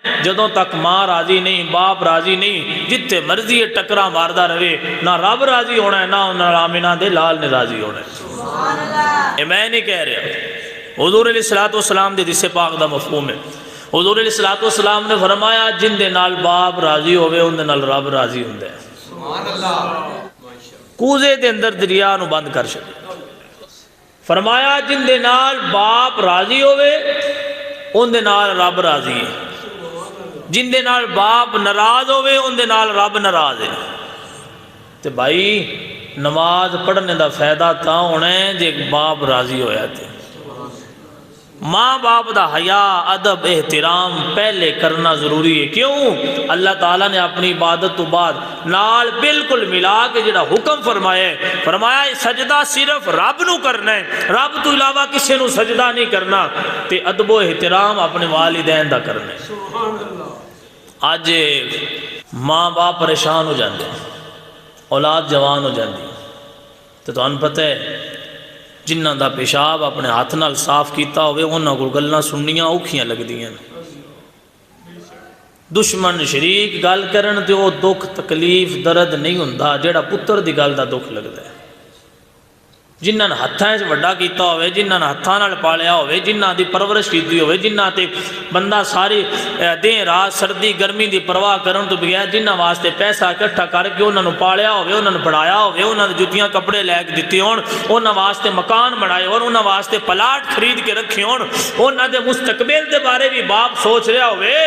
جدوں تک ماں راضی نہیں، باپ راضی نہیں، جتے مرضی یہ ٹکرا ماردہ رہے، نہ رب راضی ہونا ہے، نہ آمنہ دے لال نے راضی ہونا ہے۔ یہ میں نہیں کہہ رہا، حضور علیہ السلام دے حدیث پاک دا مفہوم ہے۔ حضور علیہ السلام نے فرمایا جن دے نال باپ راضی ہوئے ان دے نال رب راضی ہوندے ہیں۔ کوزے دے اندر دریا نو بند کر شکے، فرمایا جن دے نال باپ راضی ہوئے ان دے نال رب راضی ہے، جن دے نال باپ ناراض ہوئے ان دے نال رب ناراض ہے۔ تے بھائی نماز پڑھنے دا فائدہ تھا ہونا ہے جے باپ راضی ہویا تھے۔ ماں باپ دا حیا ادب احترام پہلے کرنا ضروری ہے۔ کیوں؟ اللہ تعالیٰ نے اپنی عبادت تو بعد نال بالکل ملا کے جڑا حکم فرمایا سجدہ صرف رب نو کرنا ہے، رب تو علاوہ کسی نو سجدہ نہیں کرنا، تے ادب و احترام اپنے والدین دا کرنا ہے۔ آج ماں باپ پریشان ہو جاندے، اولاد جوان ہو جاندی، تو تمہیں پتہ ہے جنہ دا پیشاب اپنے ہاتھ نال صاف کیتا ہوئے انہاں کو گلاں سننیاں اوکھیاں لگ دیاں، دشمن شریک گل کرن تے او دکھ تکلیف درد نہیں ہوندا جیڑا پتر دی گل دا دکھ لگدا ہے۔ جنہاں نے ہتھاں وچ وڈا کیتا ہوئے، جنہاں نے ہتھاں نال پالیا ہوئے، جنہاں دی پرورش کیتی ہوئے، جنہاں تے بندہ ساری دن رات سردی گرمی دی پرواہ کرن تو بغیر جنہاں واسطے پیسہ اکٹھا کر کے انہاں نو پالیا ہوئے، انہاں نو پڑھایا ہوئے، انہاں دے جُتیاں کپڑے لے کے دتے ہون، انہاں واسطے مکان بنائے ہون، انہاں واسطے پلاٹ خرید کے رکھے ہون، انہاں دے مستقبل دے بارے بھی باپ سوچ رہا ہوئے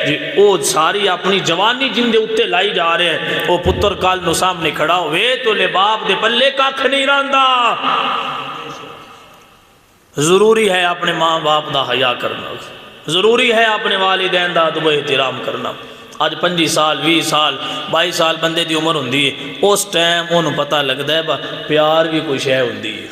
جی او ساری اپنی جوانی جن دے اتے لائی جا رہے ہیں، او پتر کال نو سامنے کھڑا ہوئے تو لے باپ دے پلے ککھ نہیں رہندا۔ ضروری ہے اپنے ماں باپ دا حیا کرنا، ضروری ہے اپنے والدین دا ادب و احترام کرنا۔ آج 25 سال 20 سال 22 سال بندے دی عمر ہوندی ہے، اس ٹائم انہوں پتہ لگتا ہے پیار بھی کوئی شے ہوندی ہے،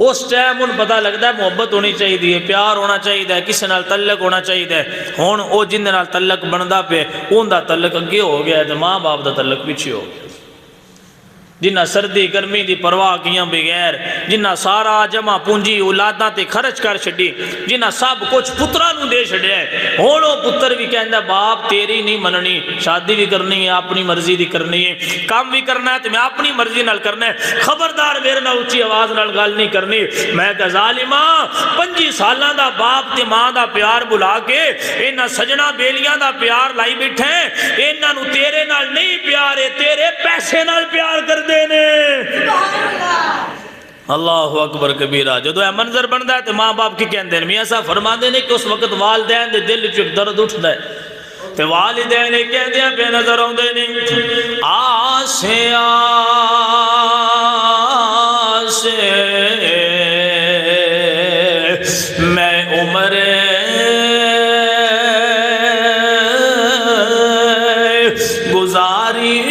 اس ٹائم انہوں پتہ لگتا ہے محبت ہونی چاہیے، پیار ہونا چاہیے، کسی نال تعلق ہونا چاہیے۔ ہون او جن نال تعلق بندا پہ اون دا تعلق اگے ہو گیا ہے، ماں باپ دا تعلق پیچھے ہو گیا۔ جنہ سردی گرمی دی پرواہ کیاں بغیر، جنہ سارا جمع پونجی اولاداں تے خرچ کر چھڈی، جنہ سب کچھ پتراں نوں دے چھڈیا ہے، ہن او پتر بھی کہندا باپ تیری نہیں مننی، شادی بھی کرنی ہے اپنی مرضی دی کرنی ہے، کام بھی کرنا ہے تے میں اپنی مرضی نال کرنا ہے، خبردار میرے نال اونچی آواز نال گل نہیں کرنی۔ میں کہ ظالماں 25 سالاں دا باپ تے ماں دا پیار بھلا کے انہاں سجنا بیلیاں دا پیار لائی بیٹھے ہیں، انہاں نوں تیرے نال نہیں پیار ہے، تیرے پیسے نال پیار کر دے نے۔ اللہ اکبر کبیرہ۔ جدو اے منظر بندا ہے تو ماں باپ کی کہندے ہیں، میاں صاحب فرما دے نے کہ اس وقت والدین دے دل وچ ایک درد اٹھدا ہے تے والدین کہندے ہیں بے نظر اوندے نے آسے آسے میں عمر گزاری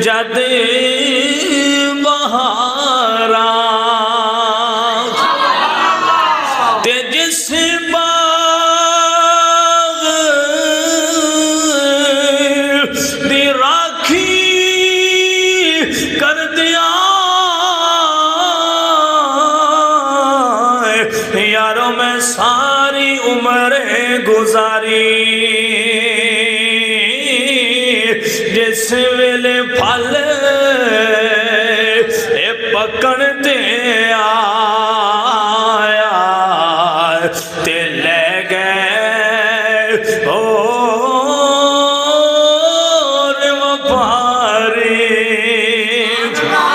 جد بہارا تے جس باغ دی راکھی کر دیا یارو میں ساری عمر گزاری جس ویلے پھل اے پکڑ تے اللہ